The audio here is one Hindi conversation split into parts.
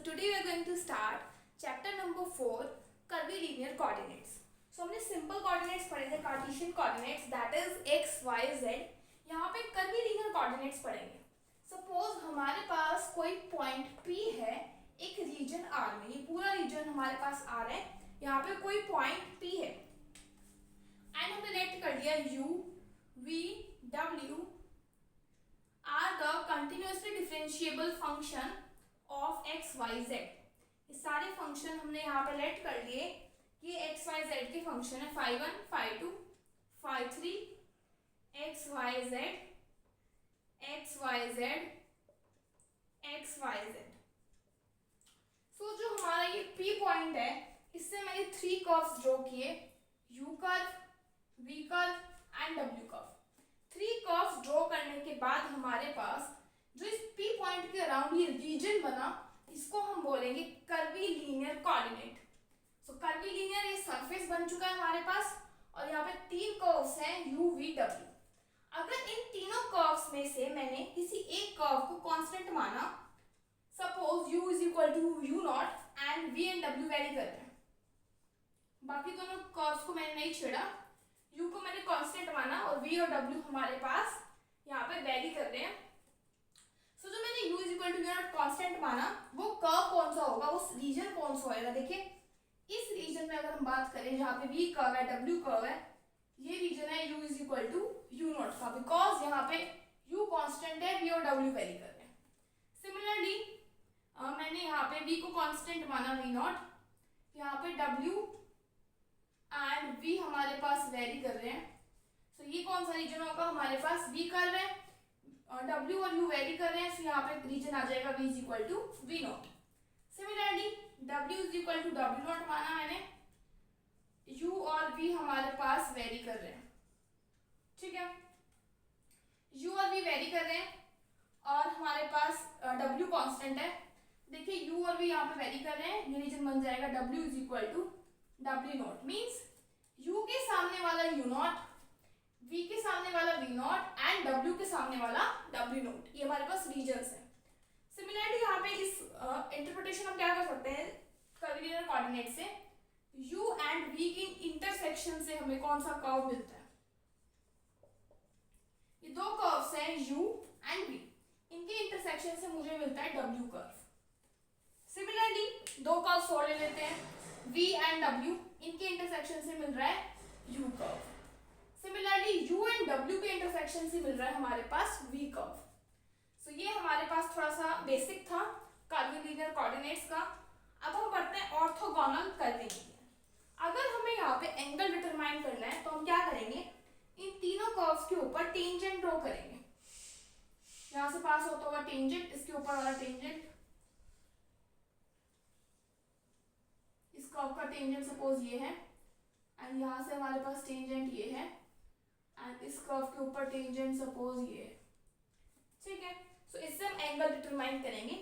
today we are going to start chapter number 4, curvilinear coordinates. So हमने simple coordinates पढ़े थे, cartesian coordinates, that is x, y, z. यहाँ पे curvilinear coordinates पढ़ेंगे. Suppose हमारे पास कोई point P है एक region R में, ये पूरा region हमारे पास R है, यहाँ पे कोई point P है and हमने let कर दिया U, V, W are the continuously differentiable function of x, y, z. ये सारे फंक्शन हमने यहाँ पे लेट कर लिए कि x, y, z के फंक्शन है phi1, phi2, phi3, x, y, z, x, y, z, x, y, z. So जो हमारा ये P पॉइंट है इससे मैंने 3 कर्व्स ड्रॉ किए, U curve, V curve and W curve. 3 curves draw करने के बाद हमारे पास जो इस P पॉइंट के अराउंड ये रीजन बना इसको हम बोलेंगे कर्वीलिनियर कोऑर्डिनेट. सो कर्वीलिनियर ये सरफेस बन चुका है हमारे पास और यहाँ पे 3 कर्व्स हैं U, V, W. अगर इन तीनों कर्व्स में से मैंने किसी एक कर्व को कांस्टेंट माना, suppose U is equal to U not and V and W vary कर रहे हैं, बाकी दोनों कर्व्स को मैंने नहीं छेड़ा, U को मैंने कांस्टेंट माना और V और W हमारे पास यहाँ पे वेरी कर रहे हैं. सो जो मैंने U is equal to V not constant माना वो कर्व कौन सा होगा, वो रीजन कौन सा होएगा. देखिए इस रीजन में अगर हम बात करें जहाँ पे V कर्व है, W कर्व है, ये रीजन है U is equal to U not का, बिकॉज यहाँ पे U कांस्टेंट है, V और W वेरी कर रहे हैं. सिमिलरली मैंने यहाँ पे V को कांस्टेंट माना V नॉट, यहाँ पे W एंड V हमारे पास वेरी कर रहे हैं. सो ये कौन सा रीजन होगा, हमारे पास V कर्व है और W और U वेरी कर रहे हैं, सो यहाँ पे रीजन आ जाएगा V is equal to V not. Similarly W is equal to W not माना मैंने, U और V हमारे पास वेरी कर रहे हैं. ठीक है, U और V वेरी कर रहे हैं और हमारे पास W कांस्टेंट है. देखिए U और V यहाँ पे वेरी कर रहे हैं, ये रीजन बन जाएगा W is equal to W not. Means U के सामने वाला U नॉट, V के सामने वाला V नॉट एंड W के सामने वाला W नॉट, ये हमारे पास रीजन्स हैं. सिमिलरली यहाँ पे इस इंटरप्रिटेशन हम क्या कर सकते हैं कर्वीलिनियर कोऑर्डिनेट से, U एंड V की इंटरसेक्शन से हमें कौन सा कर्व मिलता है. ये दो कर्व्स हैं U एंड V, इनके इंटरसेक्शन से मुझे मिलता है W कर्व. सिमिलरली दो कर्व्स और ले लेते हैं V एंड W, इनके इंटरसेक्शन से मिल रहा है U curve. Similarly U and W के इंटरसेक्शन से मिल रहा है हमारे पास V कर्व. सो ये हमारे पास थोड़ा सा बेसिक था कर्वीलिनियर कोऑर्डिनेट्स का. अब हम पढ़ते हैं ऑर्थोगोनल कर्वीलिनियर. अगर हमें यहाँ पे एंगल डिटरमाइन करना है तो हम क्या करेंगे, इन तीनों कर्व्स के ऊपर टेंजेंट ड्रॉ करेंगे. यहाँ से पास होता हुआ टेंजेंट, इसके ऊपर वाला टेंजेंट, इस कर्व का टेंजेंट सपोज ये है एंड यहाँ से हमारे पास टेंजेंट ये है एंड इस कर्व के ऊपर टेंजेंट सपोज ये है. ठीक है, सो इससे हम एंगल डिटरमाइन करेंगे.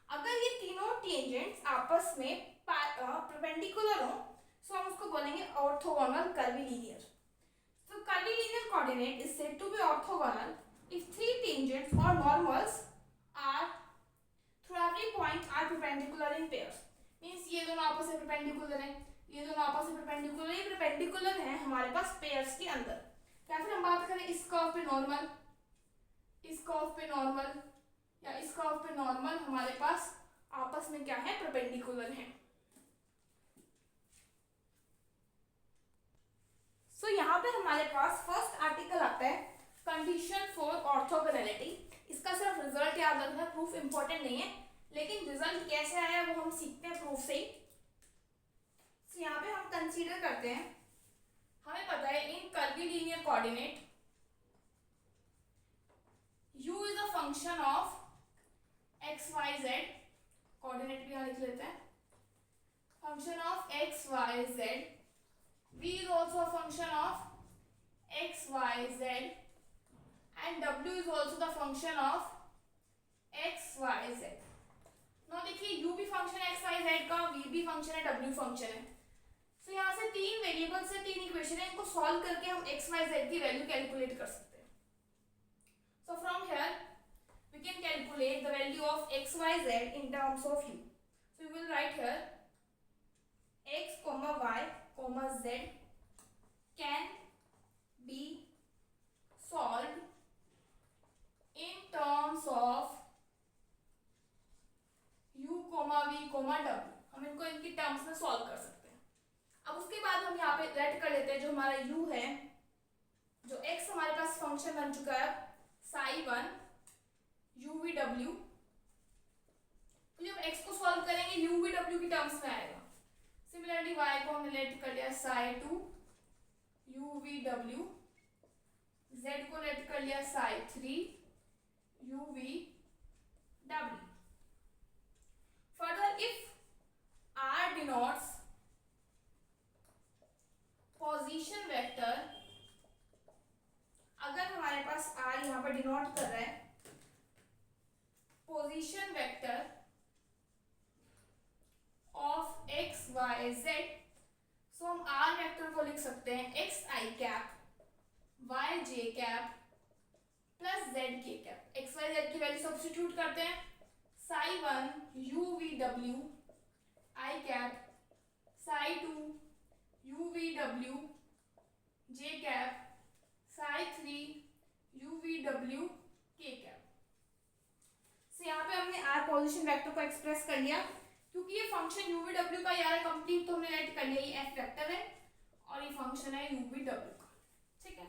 अगर ये तीनों टेंजेंट्स आपस में परपेंडिकुलर हो सो हम उसको बोलेंगे orthogonal curvilinear. So curvilinear coordinate is said to be orthogonal if 3 tangents or normals are through every point are perpendicular in pairs. Means ये दोनों आपस में परपेंडिकुलर हैं, ये दोनों आपस में परपेंडिकुलर, ये परपेंडिकुलर हैं हमारे पास पेयर्स के अंदर. या फिर हम बात करें इस कर्व पे नॉर्मल, इस कर्व पे नॉर्मल या इस कर्व पे नॉर्मल, हमारे पास आपस में क्या है, परपेंडिकुलर हैं. सो यहाँ पे हमारे पास फर्स्ट आर्टिकल आता है कंडीशन फॉर ऑर्थोगोनैलिटी. इसका सिर्फ रिजल्ट याद रखना, प्रूफ इंपॉर्टेंट नहीं है, लेकिन रिजल्ट कैसे आया वो हम सीखते हैं प्रूफ से ही. so, यहाँ पे हम कंसीडर करते हैं, हमें पता है in curvilinear coordinate U is a function of x y z, coordinate भी यहाँ लिख लेते हैं, function of x y z. V is also a function of x y z and W is also the function of x y z. now देखिए U भी फंक्शन है x y z का, V भी फंक्शन है, W फंक्शन है. सो यहाँ से 3 वेरिएबल से 3 इक्वेशन है, इनको सॉल्व करके हम x y z की वैल्यू कैलकुलेट कर सकते हैं. So from here we can calculate the value of x y z in terms of U. So So we will write here x comma y comma z can be solved in terms of u comma v comma w. हम इनको इनकी टर्म्स में सॉल्व कर सकते हैं. अब उसके बाद हम यहाँ पे लेट कर लेते हैं जो हमारा u है, जो x हमारे पास फंक्शन बन चुका है psi1 uvw. तो जब x को सॉल्व करेंगे uvw की टर्म्स में आएगा. सिमिलरली y को हमने लेट कर लिया psi2 uvw, z को लेट कर लिया psi3 uvw. Further, if r denotes position vector, अगर हमारे पास r यहाँ पर डिनोट कर रहा है position vector of x y z, सो हम r वेक्टर को लिख सकते हैं x I cap y j cap plus z k cap. x y z की वैल्यू सब्स्टिट्यूट करते हैं. psi1 uvw I cap, psi2 uvw j cap, psi3 uvw k cap. So यहाँ पे हमने r पोजीशन वेक्टर को एक्सप्रेस कर लिया. क्योंकि ये फंक्शन uvw का यार कंप्लीट, तो हमने राइट कर लिया ये f वेक्टर है और ये फंक्शन है uvw का. ठीक है.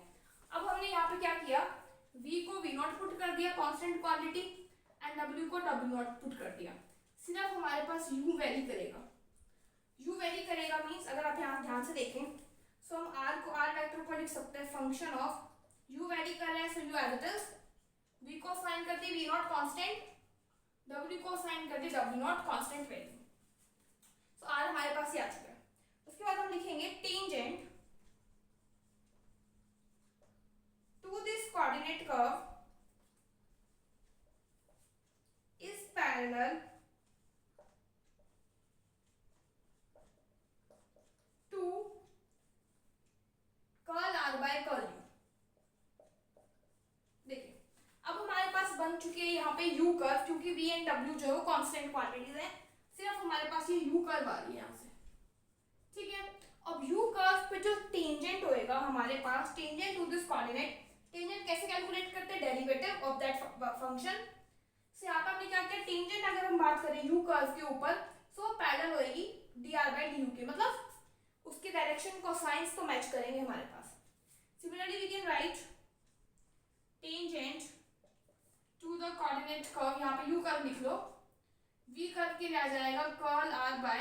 अब हमने यहाँ पे क्या किया, v को v0 पुट कर दिया कांस्टेंट क्वांटिटी एंड w को w0 पुट कर दिया. सिर्फ हमारे पास u वेरी करेगा. u वेरी करेगा मींस अगर आप यहाँ ध्यान से देखें सो हम r को r वेक्टर को लिख सकते हैं फंक्शन ऑफ u वेरी कर रहे हैं, so u as it is, v को साइन कर दी v0 कांस्टेंट, w को साइन कर दी w0 constant value. So r हमारे पास ये आ चुका है. उसके बाद हम लिखेंगे tangent to this coordinate curve is parallel to curl r by curl u. देखिए अब हमारे पास बन चुकी है यहाँ पे u कर्व, क्योंकि v एंड w जो है कांस्टेंट क्वांटिटीज है. सिर्फ हमारे पास ये u कर्व आ रही है यहाँ से. ठीक है. अब u कर्व पे जो टेंजेंट होएगा हमारे पास, tangent to this coordinate, tangent कैसे कैलकुलेट करते हैं, डेरिवेटिव ऑफ दैट फंक्शन. से यहाँ पे हमने क्या किया, टेंजेंट अगर हम बात करें u कर्व के ऊपर सो पैरेलल होएगी dr by du के, मतलब उसके डायरेक्शन को साइंस तो मैच करेंगे हमारे पास. Similarly we can write tangent to the coordinate curve, यहाँ पे u कर्व लिख लो, v कर्व के लिए आ जाएगा curl r by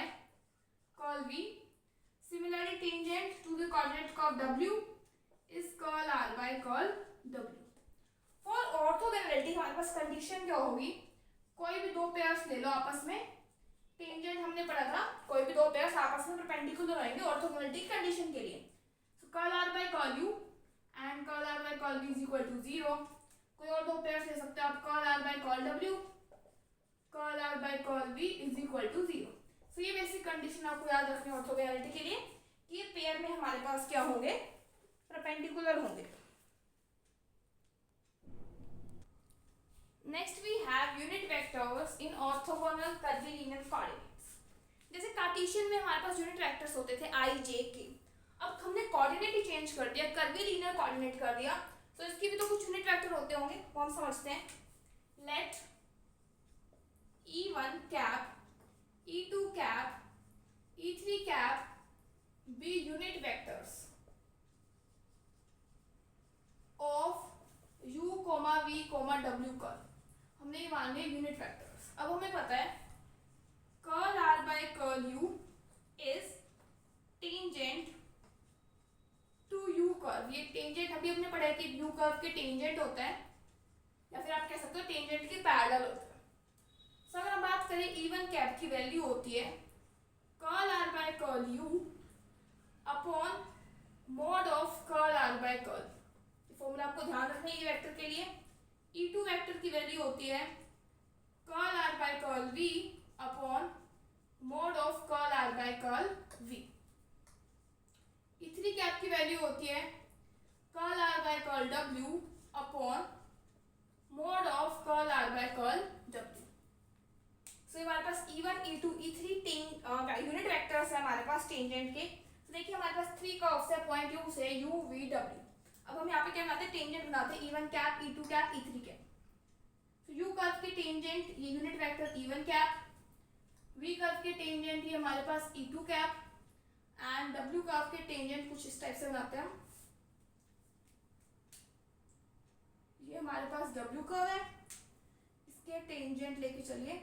curl v. Similarly tangent to the coordinate curve w is curl r by curl w. For orthogonality हमारे पास कंडीशन क्या होगी, कोई भी दो पेयर्स ले लो आपस में, टेंजेंट हमने पढ़ा था, कोई भी दो पेयर्स आपस में परपेंडिकुलर रहेंगे ऑर्थोगोनैलिटी कंडीशन के लिए. So curl r by curl u and curl r by curl v is equal to 0. कोई और दो पेयर्स ले सकते हो आप, curl r by curl w, curl r by curl v is equal to 0. So ये बेसिक कंडीशन आपको याद रखनी है ऑर्थोगोनैलिटी के लिए कि ये पेयर में हमारे पास क्या होंगे, परपेंडिकुलर होंगे. Next we have unit vectors in orthogonal curvilinear coordinates. जैसे कार्टेशियन में हमारे पास यूनिट वेक्टर्स होते थे i j k. अब हमने कोऑर्डिनेट ही चेंज कर दिया, कर्वीलिनियर कोऑर्डिनेट कर दिया, तो इसकी भी तो कुछ यूनिट वेक्टर होते होंगे, वो हम समझते हैं. Let e1 cap, e2 cap, e3 cap be unit vectors of u, v, w curve. हमने ये मान लिया यूनिट वेक्टर्स. अब हमें पता है curl r by curl u is tangent to u curve. ये टेंजेंट अभी हमने पढ़ा है कि u कर्व के टेंजेंट होता है, या फिर आप कह सकते हो टेंजेंट के पैरेलल होता है. सो अगर हम बात करें e1 कैप की वैल्यू होती है curl r by curl u upon mod of curl r by curl. Formula आपको ध्यान रखना है ये वेक्टर के लिए. e2 वेक्टर की वैल्यू होती है curl r by curl v upon mod of curl r by curl v. e3 cap की वैल्यू होती है curl r by curl w upon mod of curl r by curl w. सो हमारे पास E1 E2 E3 unit vectors है हमारे पास टेंजेंट के। तो देखिए हमारे पास 3 कर्व्स है पॉइंट U से U V W। अब हम यहाँ पे क्या बनाते हैं, टेंजेंट बनाते हैं E1 cap E2 cap E3 cap. तो U कर्व के टेंजेंट ये unit vector E1 cap, V curve के टेंजेंट ये हमारे पास E2 cap and W curve के टेंजेंट कुछ इस टाइप से बनाते हैं हम। ये हमारे पास W कर्व है, इसके टेंजेंट लेके चलिए।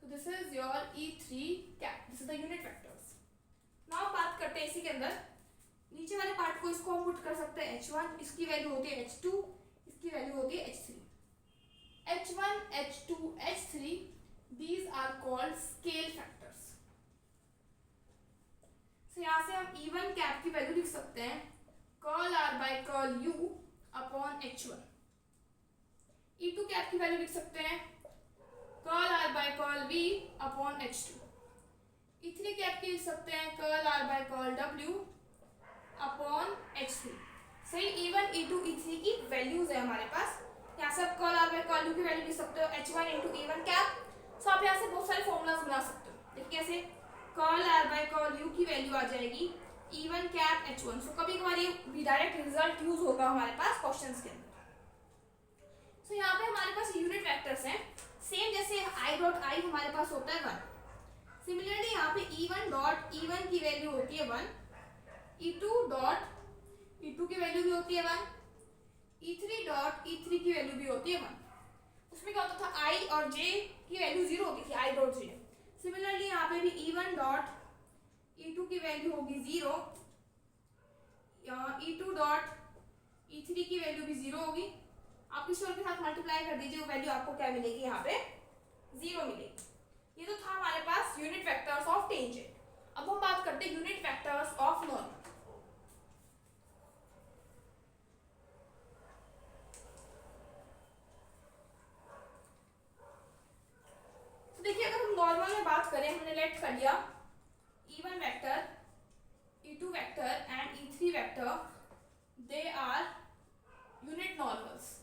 So this is your E3 cap. This is the unit vectors. Now बात करते हैं इसी के अंदर नीचे वाले पार्ट को, इसको हम पुट कर सकते हैं H1, इसकी वैल्यू होती है H2, इसकी वैल्यू होती है H3। H1, H2, H3 these are called scale factors. So यहाँ से हम E1 cap की वैल्यू लिख सकते हैं curl R by curl U upon H1। E2 cap की वैल्यू लिख सकते हैं curl R by curl V upon H2। E3 cap की लिख सकते हैं curl R by curl W upon H3। सही, E1 E2 E3 की वैल्यूज है हमारे पास। यहाँ से आप curl R by curl U की वैल्यू लिख सकते हो H1 इंटू E1 कैप। सो आप यहाँ से बहुत सारे फॉर्मूलाज बना सकते हो। देखिए कैसे, curl R by curl U की वैल्यू आ जाएगी E1 कैप H1। सो कभी कभार ये डायरेक्ट रिजल्ट यूज होगा हमारे पास क्वेश्चंस के अंदर। सो यहाँ पे हमारे पास यूनिट वेक्टर्स हैं सेम जैसे I डॉट I हमारे पास होता है 1। सिमिलरली यहाँ पे E1 डॉट E1 की वैल्यू होती है 1, E2 डॉट E2 की वैल्यू भी होती है 1, E3 डॉट E3 की वैल्यू भी होती है 1। उसमें क्या होता था, I और J की वैल्यू 0 होती थी, I डॉट J। सिमिलरली यहाँ पे भी E1 डॉट E2 की वैल्यू होगी 0, E2 डॉट E3 की वैल्यू भी 0 होगी। आप किसी और के साथ मल्टीप्लाई कर दीजिए, वो वैल्यू आपको क्या मिलेगी, यहाँ पे 0 मिलेगी। ये तो था हमारे पास यूनिट वेक्टर्स ऑफ टेंजेंट। अब हम बात करते हैं यूनिट वेक्टर्स ऑफ नॉर्मल। तो देखिए अगर हम नॉर्मल में बात करें, हमने लेट कर लिया E1 vector, E2 vector and E3 vector, they are unit normals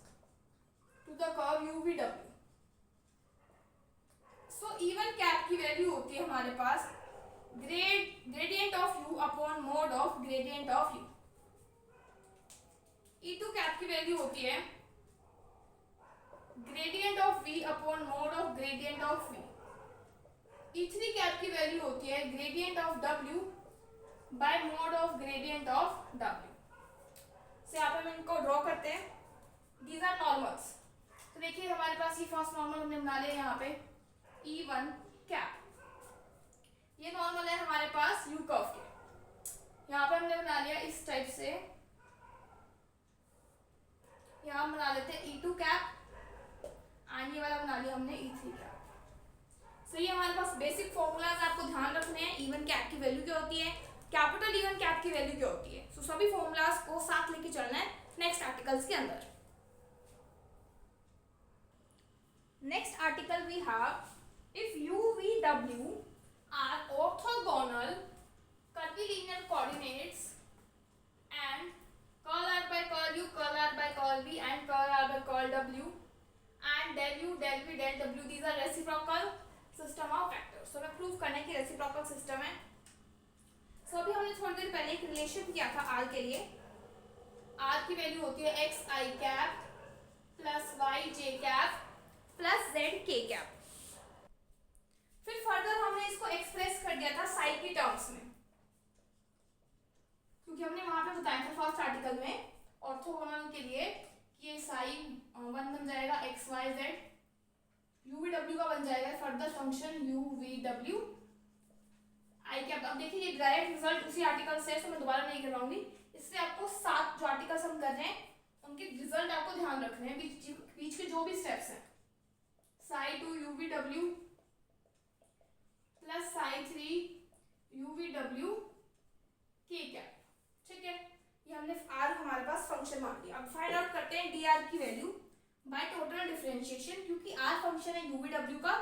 to the curve UVW। So E1 cap की वैल्यू होती है हमारे पास gradient of U upon mod of gradient of U। E2 cap की वैल्यू होती है gradient of V upon mod of gradient of V। E3 cap की वैल्यू होती है gradient of W by mod of gradient of W। से यहाँ पे हम इनको ड्रॉ करते हैं, दीज आर नॉर्मल्स। तो देखिए हमारे पास ये फर्स्ट नॉर्मल हमने बना लिया यहाँ पे E1 कैप, ये नॉर्मल है हमारे पास U कर्व के। यहाँ पे हमने बना लिया इस टाइप से, यहाँ बना लेते हैं E2 कैप एंड ये वाला बना लिया हमने E3 कैप। सो ये हमारे पास बेसिक फॉर्मूलाज आपको ध्यान रखने हैं। E1 कैप की वैल्यू क्या होती है, कैपिटल E1 कैप की वैल्यू क्या होती है। सो सभी फॉर्मूलाज को साथ लेके चलना है नेक्स्ट आर्टिकल्स के अंदर। Next article we have, if U, V, W are orthogonal curvilinear coordinates and curl R by curl U, curl R by curl V and curl R by curl W and del U, del V, del W, these are reciprocal system of vectors। So हमें प्रूव करने की reciprocal system है। So अभी हमने थोड़ी देर पहले एक रिलेशन किया था R के लिए। R की वैल्यू होती है x I cap plus y j cap plus Z के कैप। फिर फर्दर हमने इसको एक्सप्रेस कर दिया था साई की टर्म्स में, क्योंकि हमने वहां पे बताया था फर्स्ट आर्टिकल में ऑर्थोगोनल के लिए कि ये साई 1 बन जाएगा एक्स वाई जेड, यूवीडब्ल्यू का बन जाएगा फर्दर फंक्शन यूवीडब्ल्यू आई कैप। अब देखिए ये डायरेक्ट रिजल्ट उसी आर्टिकल से है, तो मैं दोबारा नहीं करवाऊंगी। इससे आपको 7 जो आर्टिकल्स हम कर रहे हैं उनके रिजल्ट आपको ध्यान रखने हैं, बीच के जो भी स्टेप्स हैं। Sai 2 UVW plus psi 3 UVW के कैप, ठीक है। ये हमने R हमारे पास फंक्शन मान लिया। अब फाइंड आउट करते हैं dr की वैल्यू बाय टोटल डिफरेंशिएशन, क्योंकि R फंक्शन है UVW का।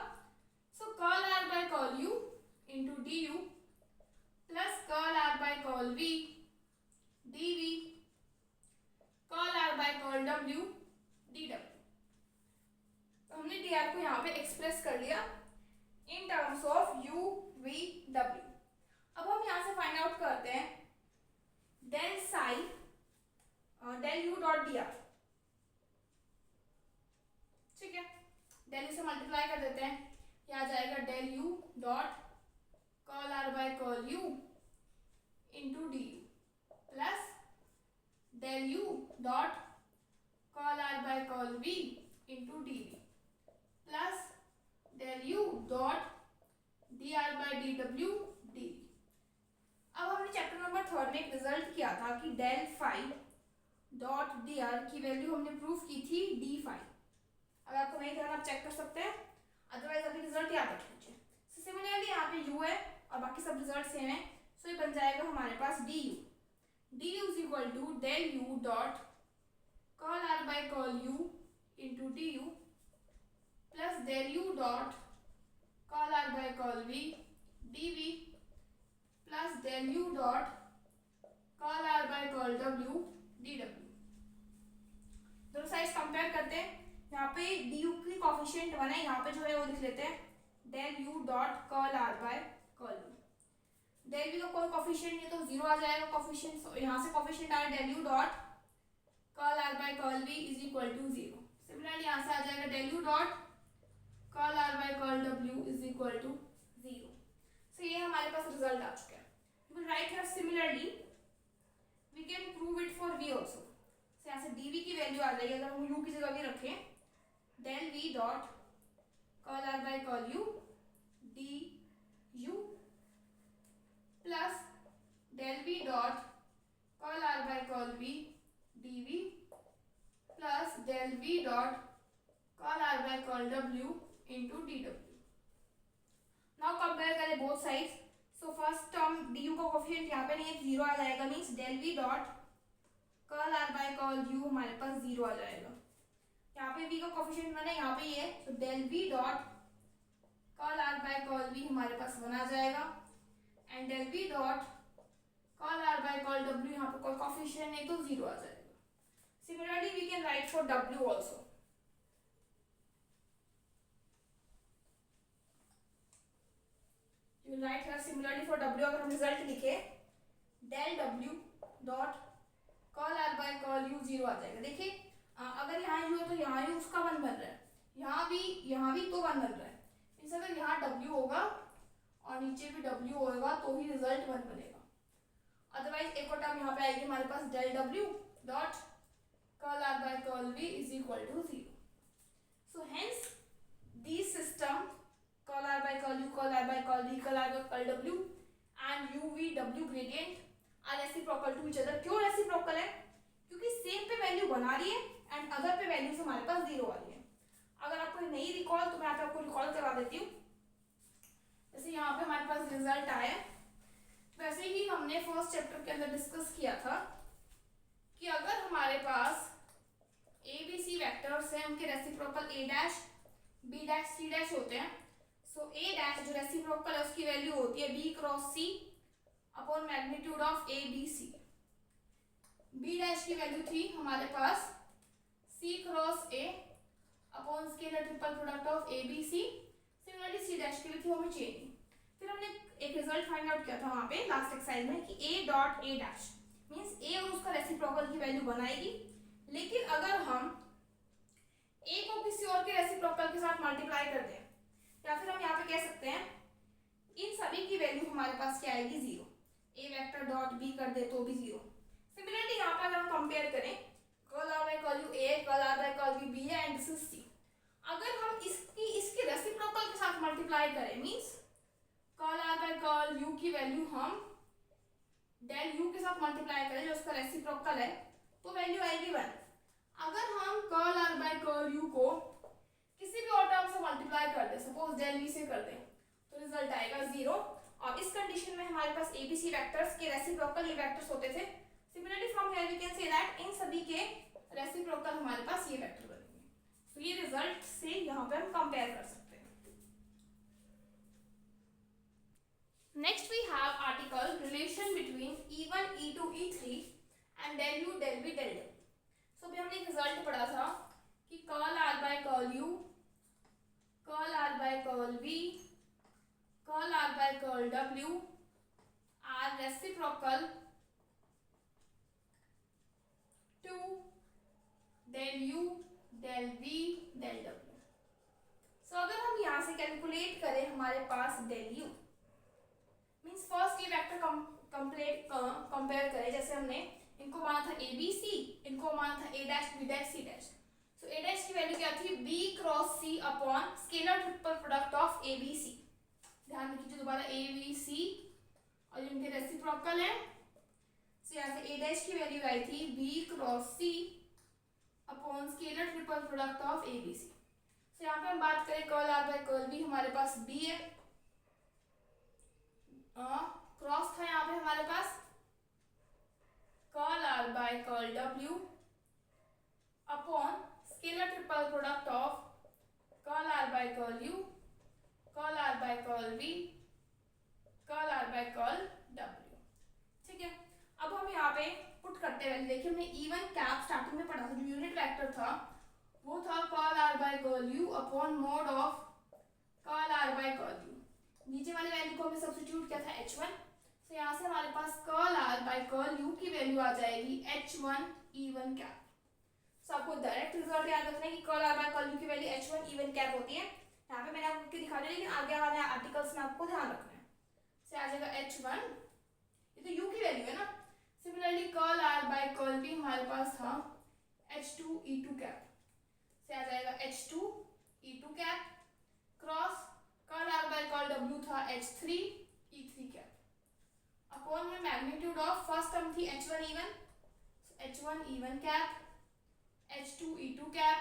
So curl R by curl U into du plus curl R by curl V dv curl R by curl W dw। हमने dr को यहाँ पे एक्सप्रेस कर लिया in terms of u v w। अब हम यहाँ से फाइंड आउट करते हैं del psi del u dot D r. ठीक है, डेल यू से मल्टीप्लाई कर देते हैं, क्या आ जाएगा del u dot curl are by curl u into d you plus del u dot curl are by curl v into D we plus del u dot D r by d डब्ल्यू डी। अब हमने चैप्टर नंबर 3 में एक रिजल्ट किया था कि del five dot D r की वैल्यू हमने प्रूफ की थी डी फाइव। अगर आपको नहीं ध्यान आप चेक कर सकते हैं, अदरवाइज अभी रिजल्ट याद रख लीजिए। सो सिमिलरली यहाँ पे u है और बाकी सब रिजल्ट सेम है, सो ये बन जाएगा हमारे पास du is equal to del u dot curl are by curl u into d you plus del u dot curl are by curl v d we plus del u dot curl are by curl w d डब्ल्यू। दोनों साइड्स कंपेयर करते हैं। यहाँ पे डी यू की कॉफिशिएंट 1 है, यहाँ पे जो है वो लिख लेते हैं del u dot curl are by curl u. Del v का कोई कॉफिशिएंट नहीं तो 0 आ जाएगा कॉफिशिएंट, यहाँ से कॉफिशिएंट आया del u dot curl are by curl v is equal to 0। Similarly यहाँ से आ जाएगा del u dot curl are by curl डब्ल्यू इज इक्वल टू 0। सो ये हमारे पास रिजल्ट आ चुका है। We will write here similarly we can prove it for v also. So यहाँ से डीवी की वैल्यू आ जाएगी, अगर हम यू की जगह भी रखें del V dot curl are by curl U D you plus del V dot curl are by curl V D we plus del V dot curl are by curl W into D W. Now compare करें both sides. So first term D you का कोफिशिएंट यहाँ पे नहीं है, 0 आ जाएगा, means del V dot curl are by curl U हमारे पास 0 आ जाएगा। यहाँ पे v का कोफिशिएंट 1 है, यहाँ पे ये है, तो del v dot curl are by curl v हमारे पास 1 आ जाएगा and del v dot curl are by curl w यहाँ पे कोई कोफिशिएंट नहीं तो 0 आ जाएगा। Similarly we can write for w also. You write here similarly for w। अगर हम रिजल्ट लिखे del w dot curl are by curl u 0 आ जाएगा। देखिए अगर यहाँ u है तो यहाँ u उसका 1 बन रहा है, यहाँ भी तो 1 बन रहा है। इस अगर यहाँ w होगा और नीचे भी w होगा तो ही रिजल्ट 1 बनेगा। अदरवाइज एक और टर्म यहाँ पे आएगी हमारे पास del w dot curl are by curl v is equal to 0। So hence this system curl are by curl u, curl are by curl v, curl are by curl w and u v w gradient are reciprocal to each other. क्यों रेसिप्रोकल है? क्योंकि सेम पे वैल्यू बना रही है एंड अदर पे वैल्यूज हमारे पास 0 आ रही है। अगर आपको नहीं रिकॉल तो मैं आपको रिकॉल करवा देती हूँ। जैसे यहाँ पे हमारे पास रिजल्ट आया, वैसे ही हमने फर्स्ट चैप्टर के अंदर डिस्कस किया था कि अगर हमारे पास ए बी सी वेक्टर्स हैं, उनके reciprocal a dash b dash c dash होते हैं। सो a डैश जो रेसिप्रोकल है उसकी वैल्यू होती है b cross c upon magnitude of a b c। b dash की वैल्यू थी हमारे पास c cross a upon scalar triple product of a b c। Similarly c dash की भी थी हमें चाहिए। फिर हमने एक रिजल्ट फाइंड आउट किया था वहां पे लास्ट एक्सरसाइज में कि a dot a dash means a और उसका रेसिप्रोकल की वैल्यू बनाएगी, लेकिन अगर हम a को किसी और के रेसिप्रोकल के साथ मल्टीप्लाई कर दें या फिर हम यहाँ पे कह सकते हैं इन सभी की वैल्यू हमारे पास क्या आएगी 0। a वेक्टर डॉट b कर दे तो भी 0। सिमिलरली यहाँ पर अगर हम कंपेयर करें curl are by curl u a, curl are by curl v b है एंड दिस इज c। अगर हम इसके रेसिप्रोकल के साथ मल्टीप्लाई करें means curl are by curl u की वैल्यू हम डेल यू के साथ मल्टीप्लाई करें जो उसका रेसिप्रोकल है तो वैल्यू आएगी 1। अगर हम curl are by curl u को किसी भी और टर्म से मल्टीप्लाई कर दें, सपोज डेल वी से कर दें, तो रिजल्ट आएगा 0। और इस कंडीशन में हमारे पास एबीसी वेक्टर्स के रेसिप्रोकल ये वेक्टर्स होते थे। Similarly from here we can say that इन सभी के रेसिप्रोकल हमारे पास ये वेक्टर बनेंगे। तो ये रिजल्ट से यहाँ पे हम कंपेयर कर सकते हैं। Next we have article relation between E1, E2, E3 and del u, del v, del डब्ल्यू। सो अभी हमने एक रिजल्ट पढ़ा था कि curl are by curl u, curl are by curl v W are reciprocal to del U, del V, del W. सो अगर हम यहाँ से कैलकुलेट करें हमारे पास del U मीन्स फर्स्ट ये वेक्टर कंपेयर करें, जैसे हमने इनको माना था ए बी सी, इनको माना था a dash b dash c dash. So a dash की वैल्यू क्या थी b cross c upon scalar triple product of a b c. ध्यान रखिए दोबारा ए बी सी और इनके रेसिप्रोकल है। सो यहाँ से ए डैश की वैल्यू आई थी b cross c upon scalar triple product of a b c. So यहाँ पे हम बात करें curl are by curl b, हमारे पास बी है, क्रॉस था यहाँ पे हमारे पास कर्ल आर बाय कर्ल डब्ल्यू upon scalar triple product of curl are by curl u, curl are by curl v, curl are by curl डब्ल्यू। ठीक है, अब हम यहाँ पे पुट करते हैं। देखिए हमने इवन कैप स्टार्टिंग में पढ़ा था, जो यूनिट वेक्टर था वो था curl are by curl u upon mod of curl are by curl u. नीचे वाले वैल्यू को हमने सब्स्टिट्यूट किया था h1। तो यहाँ से हमारे पास curl are by curl u की वैल्यू आ जाएगी h1 इवन कैप। सो आपको डायरेक्ट रिजल्ट याद रखना है कि curl are by curl u की वैल्यू h1 इवन कैप होती है। यहाँ पे मैंने आपको दिखा दिया, लेकिन आगे वाले आर्टिकल्स में आपको ध्यान रखना है। से आ जाएगा h1, ये तो u की वैल्यू है ना। Similarly curl are by curl भी हमारे पास था h2 e2 कैप, से आ जाएगा h2 e2 cap cross curl are by curl w था h3 e3 कैप अपॉन में मैग्नीट्यूड ऑफ फर्स्ट टर्म थी h1 e one, h1 e one cap, h2 e2 cap,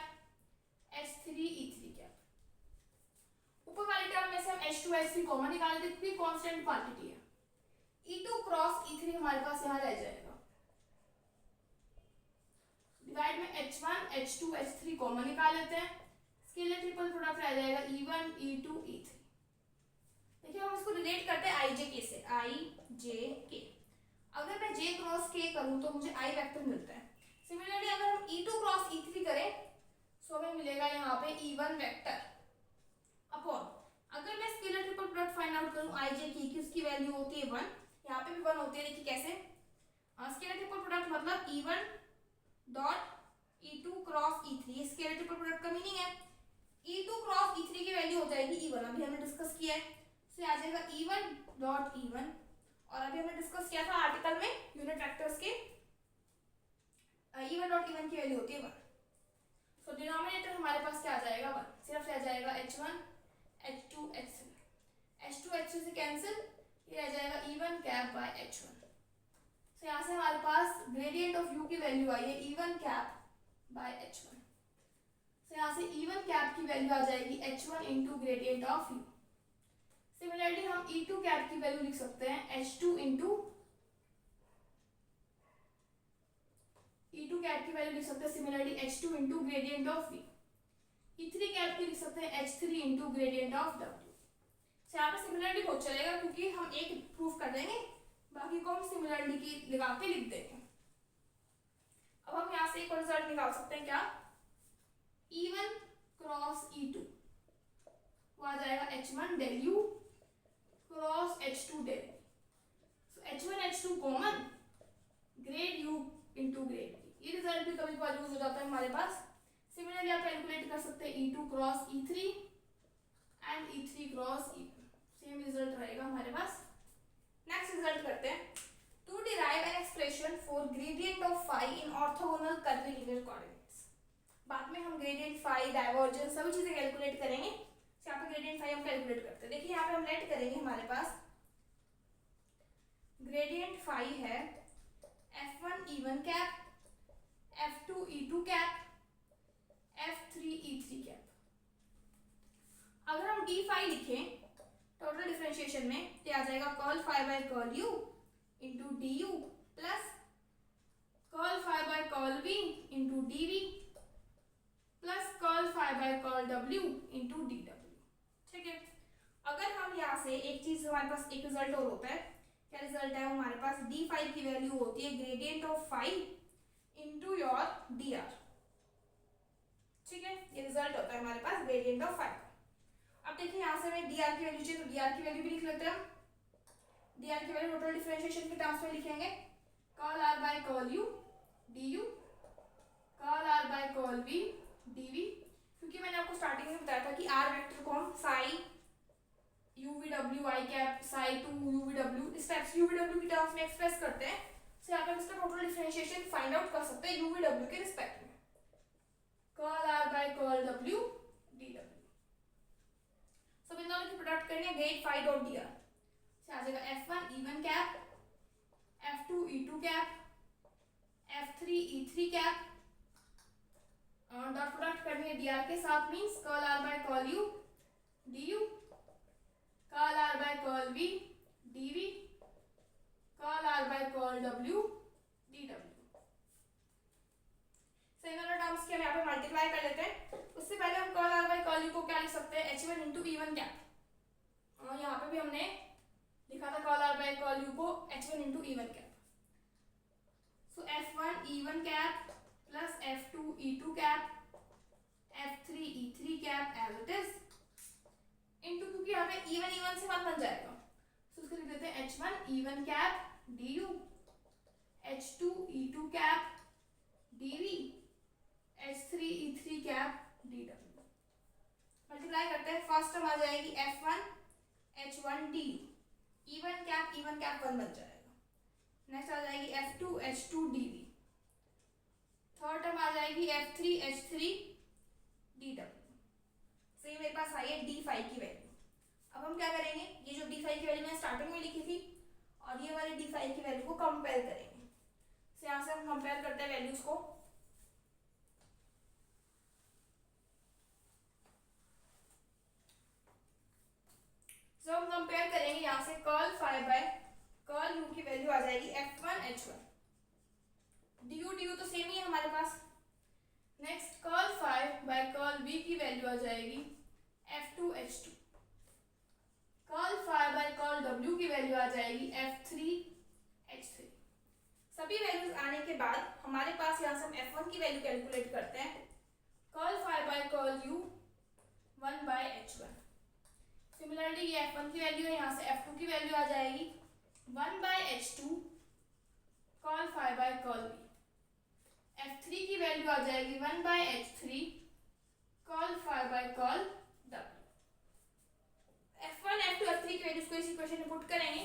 h3 e3 cap. ऊपर वाली टर्म में से हम h2 h3 कॉमन निकाल देते क्योंकि कांस्टेंट क्वांटिटी है। e2 क्रॉस e3 हमारे पास यहाँ रह जाएगा, डिवाइड में h1 h2 h3 कॉमन निकाल लेते हैं, स्केलर ट्रिपल प्रोडक्ट रह जाएगा e1 e2 e3। देखिए हम इसको रिलेट करते हैं आई जे के से, आई जे के। अगर मैं जे क्रॉस के करूं तो मुझे आई वेक्टर मिलता है। सिमिलरली अगर हम e2 क्रॉस e3 करें तो हमें मिलेगा यहाँ पे e1 वेक्टर अपॉन, अगर मैं scalar triple product find out करूं आई जे की उसकी वैल्यू होती है 1, यहाँ पे भी 1 होती है। देखिए कैसे, स्केलर ट्रिपल प्रोडक्ट मतलब e1 dot e2 cross e3, scalar triple product का मीनिंग है e2 क्रॉस e3 की वैल्यू हो जाएगी e1, अभी हमने डिस्कस किया है। तो आ जाएगा e1 डॉट e1, और अभी हमने डिस्कस किया था आर्टिकल में यूनिट वेक्टर्स के e1 डॉट e1 की वैल्यू होती है 1। सो डिनोमिनेटर हमारे पास क्या आ जाएगा 1, सिर्फ रह जाएगा h1 h2 h3, h2 h3 से कैंसिल, ये रह जाएगा e1 कैप बाय h1। सो यहाँ से हमारे पास ग्रेडियंट ऑफ u की वैल्यू आई है e1 कैप बाय h1। सो यहाँ से e1 कैप की वैल्यू आ जाएगी h1 into gradient of u। Similarly हम e2 कैप की वैल्यू लिख सकते हैं h2 इंटू e2 कैप की वैल्यू लिख सकते हैं similarly h2 into gradient of v। e3 cap की लिख सकते हैं h3 into gradient of w। तो यहाँ पे सिमिलरली बहुत चलेगा क्योंकि हम एक प्रूफ कर देंगे, बाकी को हम सिमिलरली की लगा के लिख देंगे। अब हम यहाँ से एक रिजल्ट निकाल सकते हैं, क्या e1 क्रॉस e2 वो आ जाएगा h1 del u cross h2 del. So h1 h2 common, grad u into grad v, ये रिजल्ट भी कभी कभार यूज हो जाता है हमारे पास। सिमिलरली आप कैलकुलेट कर सकते हैं e2 cross e3 and e3 cross e1, same result रहेगा हमारे पास। नेक्स्ट रिजल्ट करते हैं, to derive an expression for gradient of phi in orthogonal curvilinear coordinates. बाद में हम ग्रेडियंट फाई, डाइवर्जेंस सभी चीजें कैलकुलेट करेंगे। यहाँ पे ग्रेडियंट फाई हम कैलकुलेट करते हैं। देखिए यहाँ पे हम लेट करेंगे, हमारे पास ग्रेडियंट फाई है f1 e1 cap, f2 e2 cap, f3 e3 cap. अगर हम d फाई लिखें टोटल डिफरेंशिएशन में तो आ जाएगा curl phi by curl u into d you plus curl phi by curl v into D we plus curl phi by curl w into D डब्ल्यू। ठीक है, अगर हम यहाँ से एक चीज हमारे पास एक रिजल्ट और होता है, क्या रिजल्ट है हमारे पास डी फाई की वैल्यू होती है gradient of phi into your d r. ठीक है, ये रिजल्ट होता है हमारे पास ग्रेडियंट ऑफ फाई। अब देखिए यहाँ से हमें डी आर की वैल्यू चाहिए तो डी आर की वैल्यू भी लिख लेते हैं हम, dr की वैल्यू टोटल डिफरेंशिएशन के टर्म्स में लिखेंगे curl r by curl u du, curl r by curl v dv, क्योंकि मैंने आपको स्टार्टिंग में बताया था कि r वेक्टर को हम Sai uvw i cap Sai to uvw इस टाइप से uvw की टर्म्स में एक्सप्रेस करते हैं। तो यहाँ पे इसका टोटल डिफरेंशिएशन फाइंड आउट कर सकते हैं uvw के रिस्पेक्ट में, curl r by curl w dw। सब इन दोनों की प्रोडक्ट करनी है, गेट फाई डॉट dr से आ जाएगा f1 e1 cap, f2 e2 cap, f3 e3 cap, dot product करनी है dr के साथ, means curl r by curl u du, curl r by curl v dv, curl r by curl w dw। सही वाला टर्म्स के हम यहाँ पे मल्टीप्लाई कर लेते हैं। उससे पहले हम curl r by curl u को क्या लिख सकते हैं, h1 इंटू e1 कैप। और यहाँ पे भी हमने लिखा था curl r by curl u को h1 into e1 cap. So f1 e1 cap plus f2 e2 cap, f3 e3 cap as it is, into क्योंकि यहाँ पे e1 e1 से 1 बन जाएगा, तो उसको लिख देते हैं h1 e1 cap du, h2 e2 cap dv, h3 e3 cap dw। Multiply करते हैं, फर्स्ट टर्म आ जाएगी f1 h1 du, e1 cap 1 बन जाएगा। नेक्स्ट आ जाएगी f2 h2 dv, third term आ जाएगी f3 h3 dw। तो ये मेरे पास आई है d5 की वैल्यू। अब हम क्या करेंगे, ये जो d5 की वैल्यू मैंने स्टार्टिंग में लिखी थी और ये वाली d5 की वैल्यू को कंपेयर करेंगे। तो यहाँ से हम कंपेयर करते हैं वैल्यूज को। जब हम कंपेयर करेंगे यहाँ से curl phi by curl u की वैल्यू आ जाएगी f1 h1, du तो सेम ही है हमारे पास। Next curl phi by curl v की वैल्यू आ जाएगी f2 h2, curl phi by curl w की वैल्यू आ जाएगी f3 h3। सभी वैल्यूज आने के बाद हमारे पास यहाँ से हम f1 की वैल्यू कैलकुलेट करते हैं, curl phi by curl u 1 by h1। Similarly ये f1 की वैल्यू है, यहाँ से f2 की वैल्यू आ जाएगी 1 by h2 curl phi by curl v, f3 की वैल्यू आ जाएगी 1 by h3 curl phi by curl w। f1 f2 f3 की वैल्यूज को इस इक्वेशन में पुट करेंगे,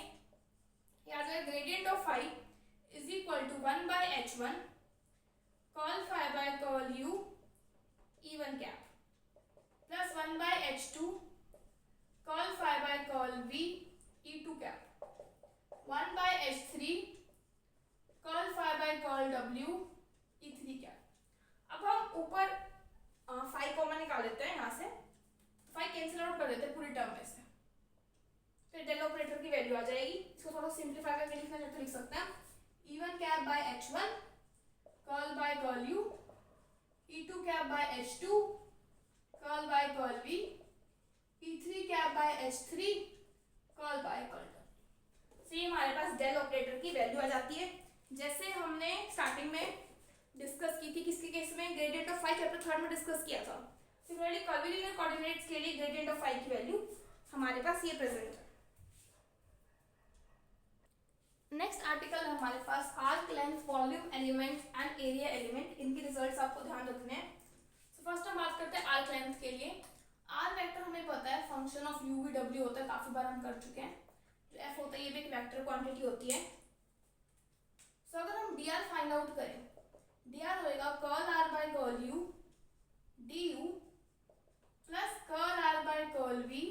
ये आ जाएगा gradient of phi is equal to 1 by h1 curl phi by curl u e1 cap plus 1 by h2 curl phi by curl v e2 cap, 1 by h3 curl phi by curl w e3 cap. अब हम ऊपर फाई कॉमन निकाल लेते हैं, यहाँ से फाई कैंसिल आउट कर देते हैं पूरी टर्म में से, फिर डेल ऑपरेटर की वैल्यू आ जाएगी। इसको थोड़ा सिंप्लीफाई करके लिखना चाहे तो लिख सकते हैं, e1 cap by h1 curl by curl u, e2 cap by h2 curl by curl v, e3 cap by h3 curl by curl w। Same हमारे पास डेल ऑपरेटर की वैल्यू आ जाती है, जैसे हमने स्टार्टिंग में डिस्कस की थी किसके केस में, ग्रेडियंट ऑफ फाई चैप्टर 3 में डिस्कस किया था। सिमिलरली कर्वीलिनियर कोऑर्डिनेट्स के लिए ग्रेडियंट ऑफ फाई की वैल्यू हमारे पास ये प्रेजेंट है। नेक्स्ट आर्टिकल हमारे पास arc length, volume element and area element, इनके रिजल्ट्स आपको ध्यान रखने हैं। तो फर्स्ट हम बात करते हैं आर्क लेंथ के लिए। आर वेक्टर हमें पता है function of you V W होता है, काफी बार हम कर चुके हैं। जो एफ होता है ये भी एक वेक्टर क्वांटिटी होती है। सो अगर हम डी आर फाइंड आउट करें, डी आर होएगा curl are by curl U D you plus curl are by curl V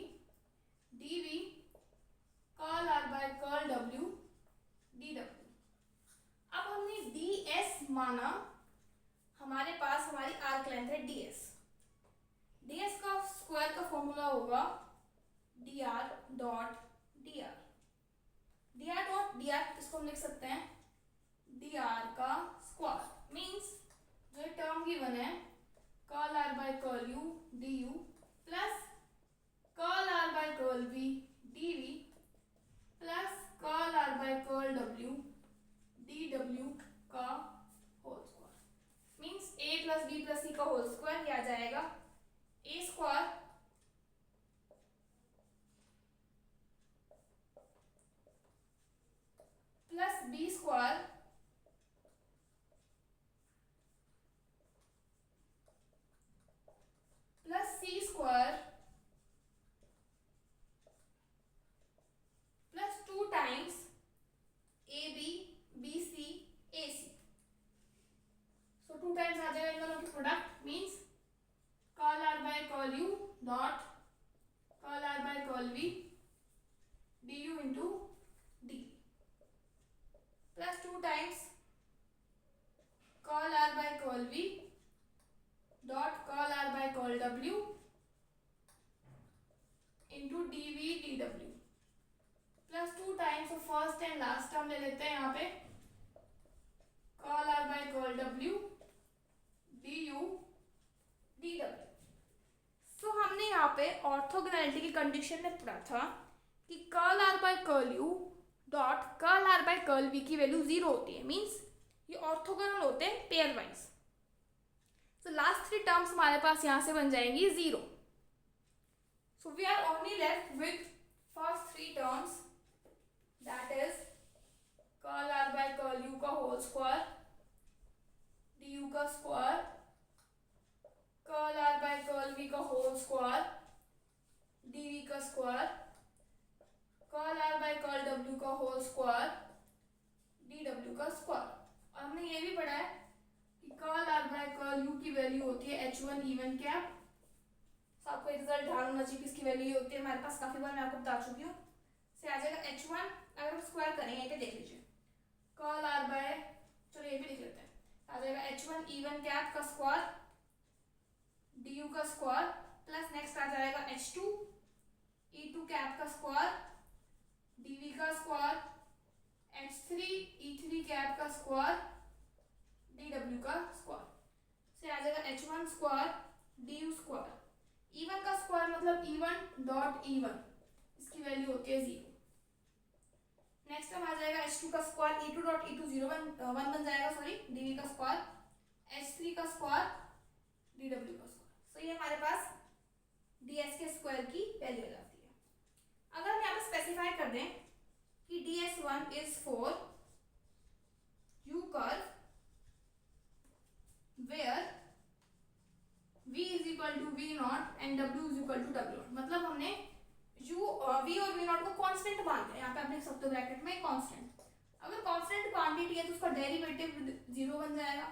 D V curl are by curl W D W. अब हमने डी एस माना, हमारे पास हमारी आर्क लेंथ है डी एस। डी एस का स्क्वायर का फॉर्मूला होगा D R dot D R. D R dot D R इसको हम लिख सकते हैं डी आर का स्क्वायर, मीन्स जो टर्म गिवन है curl are by curl U D you plus curl are by curl V D we plus curl are by curl W D W का whole square, means A plus B plus C का होल स्क्वायर, ये आ जाएगा A square B square plus C square plus 2 times A B B C A C. So 2 times आ जाएगा इन दोनों की product, means curl are by curl you dot curl are by curl V D U into D plus 2 times curl are by curl V dot curl are by curl W into D V D W plus 2 times first and last term ले लेते हैं यहाँ पे curl are by curl W D U D W. So हमने यहाँ पे ऑर्थोगोनैलिटी की कंडीशन में पढ़ा था कि curl are by curl you dot curl are by curl v की वैल्यू 0 होती है, मीन्स ये ऑर्थोगोनल होते हैं pairwise. So last 3 terms हमारे पास यहाँ से बन जाएंगी 0। So we are only left with first 3 terms, that is curl are by curl u का होल स्क्वायर डी यू का square curl are by curl v का होल स्क्वायर डी वी का square curl are by curl डब्ल्यू का होल स्क्वायर डी डब्ल्यू का स्क्वायर। और हमने ये भी पढ़ा है कि curl are by curl u की वैल्यू होती है h1 इवन कैप। तो आपको रिजल्ट ध्यान होना चाहिए किसकी वैल्यू ये होती है, हमारे पास काफी बार मैं आपको बता चुकी हूँ। से आ जाएगा h1, अगर हम स्क्वायर करें यहीं पे देख लीजिए कर्ल आर बाय, चलो ये भी लिख लेते हैं, आ जाएगा h1 इवन कैप का स्क्वायर डी यू का स्क्वायर प्लस नेक्स्ट आ जाएगा h2 e2 कैप का स्क्वायर dv का स्क्वायर h3 e3 कैप का स्क्वायर dw का स्क्वायर। से आ जाएगा h1 square du square, e1 का स्क्वायर मतलब e1 डॉट e1, इसकी वैल्यू होती है 0। नेक्स्ट हम आ जाएगा h2 का स्क्वायर e2 डॉट e2 1 बन जाएगा, सॉरी dv का स्क्वायर h3 का स्क्वायर dw का स्क्वायर। तो ये हमारे पास ds के स्क्वायर की वैल्यू हो जाती है। अगर हम यहाँ पे स्पेसिफाई कर दें कि ds1 is for u curve where v is equal to v naught and w is equal to w naught, मतलब हमने u v और v नॉट को कांस्टेंट मान लिया। यहाँ पे आप देख सकते हो ब्रैकेट में कांस्टेंट, अगर कांस्टेंट क्वांटिटी है तो उसका डेरिवेटिव 0 बन जाएगा,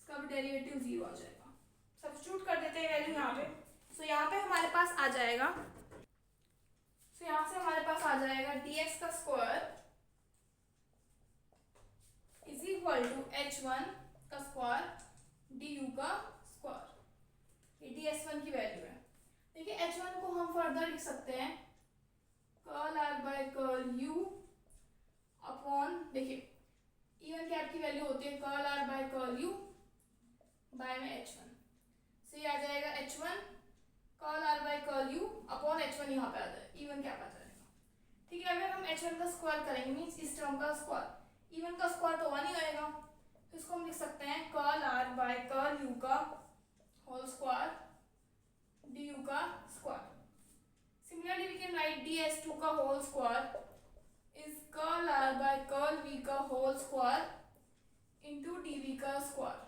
इसका भी डेरिवेटिव 0 आ जाएगा। सब्स्टिट्यूट कर देते हैं वैल्यू यहाँ पे। सो यहाँ पे हमारे पास आ जाएगा, सो यहाँ से हमारे पास आ जाएगा dx का square is equal to h1 का स्क्वायर du का स्क्वायर, ये ds1 की वैल्यू है। देखिए h1 को हम फर्दर लिख सकते हैं curl are by curl u upon, देखिए इवन कैप की वैल्यू होती है curl are by curl u by में h1, से ये आ जाएगा h1 curl are by curl u upon h1, यहाँ पे आ जाएगा इवन कैप आ जाएगा। ठीक है, अगर हम h1 का स्क्वायर करेंगे मीन्स इस टर्म का स्क्वायर, इवन का स्क्वायर तो 1 ही आएगा, तो इसको हम लिख सकते हैं curl are by curl u का होल स्क्वायर du का square. Similarly we can write ds2 का होल स्क्वायर is curl are by curl v का होल स्क्वायर इनटू dv का square.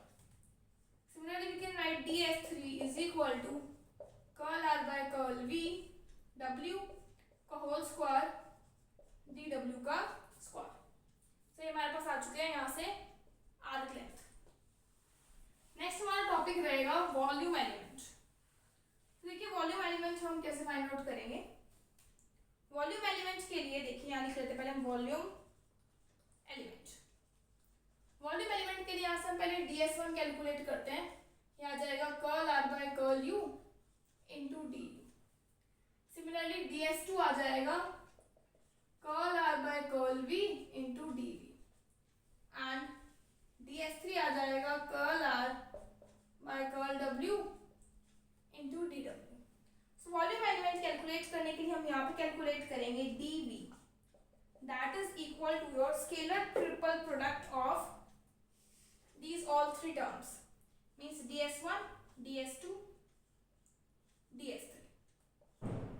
Similarly, we can write ds3 is equal to curl are by curl v w का होल स्क्वायर dw का स्क्वायर। तो ये हमारे पास आ चुके हैं यहाँ से आर्क लेंथ। नेक्स्ट हमारा टॉपिक रहेगा वॉल्यूम एलिमेंट। तो देखिए वॉल्यूम एलिमेंट हम कैसे फाइंड आउट करेंगे। वॉल्यूम एलिमेंट के लिए देखिए यहाँ लिख लेते हैं पहले हम वॉल्यूम एलिमेंट। वॉल्यूम एलिमेंट के लिए यहाँ से हम पहले ds1 कैलकुलेट करते हैं, ये आ जाएगा curl are by curl u into d. Similarly ds2 आ जाएगा curl are by curl v into d and ds3 आ जाएगा curl are by curl w into D W. So volume element calculate करने के लिए हम यहाँ पे कैलकुलेट करेंगे dv, that is equal to your scalar triple product of these all three terms, means ds1 ds2 ds3।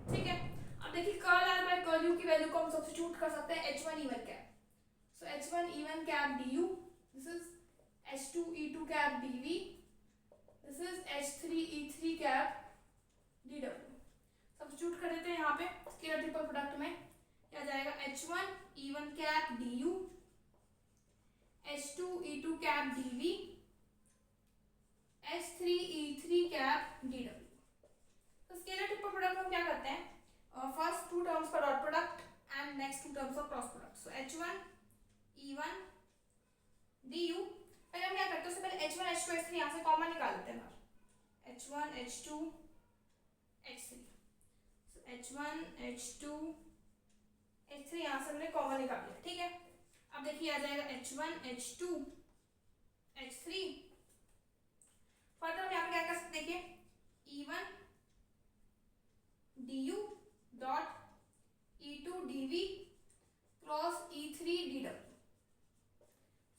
ठीक है, अब देखिए curl are by curl u की वैल्यू को हम सब्स्टिट्यूट कर सकते हैं h1 e one cap. So H1 E1 cap du, this is H2 E2 cap dv, this is H3 E3 cap dw. Substitute कर देते हैं यहाँ पे स्केलर ट्रिपल प्रोडक्ट में, क्या जाएगा H1 E1 cap du, H2 E2 cap dv, H3 E3 cap dw. तो स्केलर ट्रिपल प्रोडक्ट में क्या करते हैं, फर्स्ट टू टर्म्स का dot product and next two terms का cross product. So H1 E1 du, पहले हम क्या करते हैं, उससे पहले H1 H2 H3 यहाँ से कॉमन निकाल लेते हैं. H1 H2 H3, so H1 H2 H3 यहाँ से हमने कॉमन निकाल लिया. ठीक है, अब देखिए आ जाएगा H1 H2 H3. फर्दर हम यहाँ पे क्या कर सकते हैं, देखिए E1 du dot E2 dv cross E3 dw.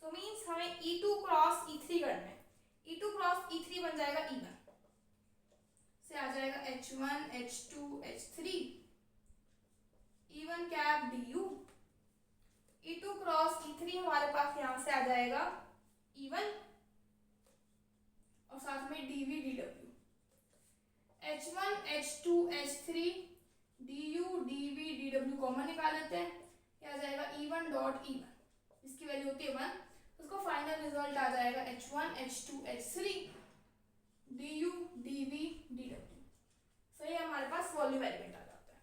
तो मीन्स हमें E2 क्रॉस E3 करना है. E2 क्रॉस E3 बन जाएगा E1, से आ जाएगा H1 H2 H3 E1 cap du. E2 cross E3 हमारे पास यहाँ से आ जाएगा E1 और साथ में dv dw. H1 H2 H3 du dv dw common निकाल लेते हैं, क्या आ जाएगा E1 डॉट E1, इसकी वैल्यू होती है 1. उसको फाइनल रिजल्ट आ जाएगा H1 H2 H3 du dv dw. सो ये हमारे पास वॉल्यूम एलिमेंट आ जाता है.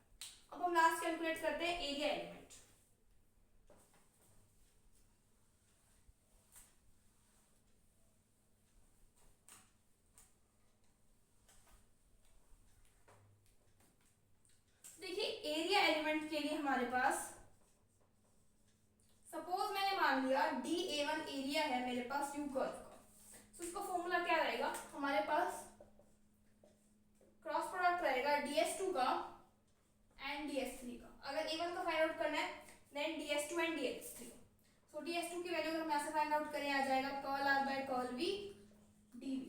अब हम लास्ट कैलकुलेट करते हैं एरिया एलिमेंट. देखिए एरिया एलिमेंट के लिए हमारे पास, सपोज मैंने मान लिया dA1 एरिया है मेरे पास U कर्व का, तो इसका फॉर्मूला क्या रहेगा, हमारे पास क्रॉस प्रोडक्ट रहेगा ds2 का एंड ds3 का. अगर A1 का फाइंड आउट करना है then ds2 and ds3. So ds2 की वैल्यू अगर हम यहाँ से फाइंड आउट करें, आ जाएगा curl r by curl v dv,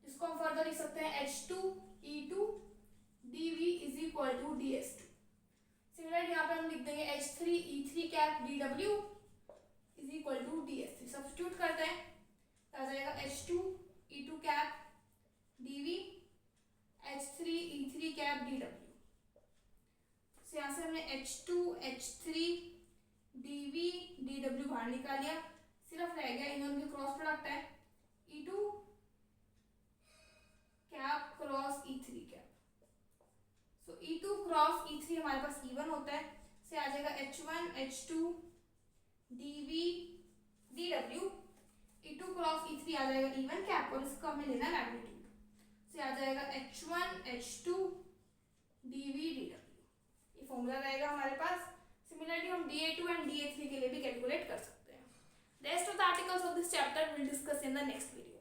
जिसको हम फर्दर लिख सकते हैं H2 E2 dv is equal to ds2. Similarly यहाँ पे हम लिख देंगे H3 E3 cap dw is equal to ds3. Substitute करते हैं, आ जाएगा H2 E2 cap dv H3 E3 cap dw. तो यहाँ से हमने H2 H3 dv dw बाहर निकाल लिया, सिर्फ रह गया इन दोनों की क्रॉस प्रोडक्ट है E2 cap cross E3 cap. So E2 cross E3 हमारे पास E1 होता है, से आ जाएगा H1 H2 dv dw. E2 cross E3 आ जाएगा E1 कैप और इसका हमें लेना मैग्नीट्यूड, से आ जाएगा H1 H2 dv dw. ये फॉर्मूला रहेगा हमारे पास. सिमिलरली हम dA2 एंड dA3 के लिए भी कैलकुलेट कर सकते हैं. Rest of the articles of this chapter will discuss in the next video.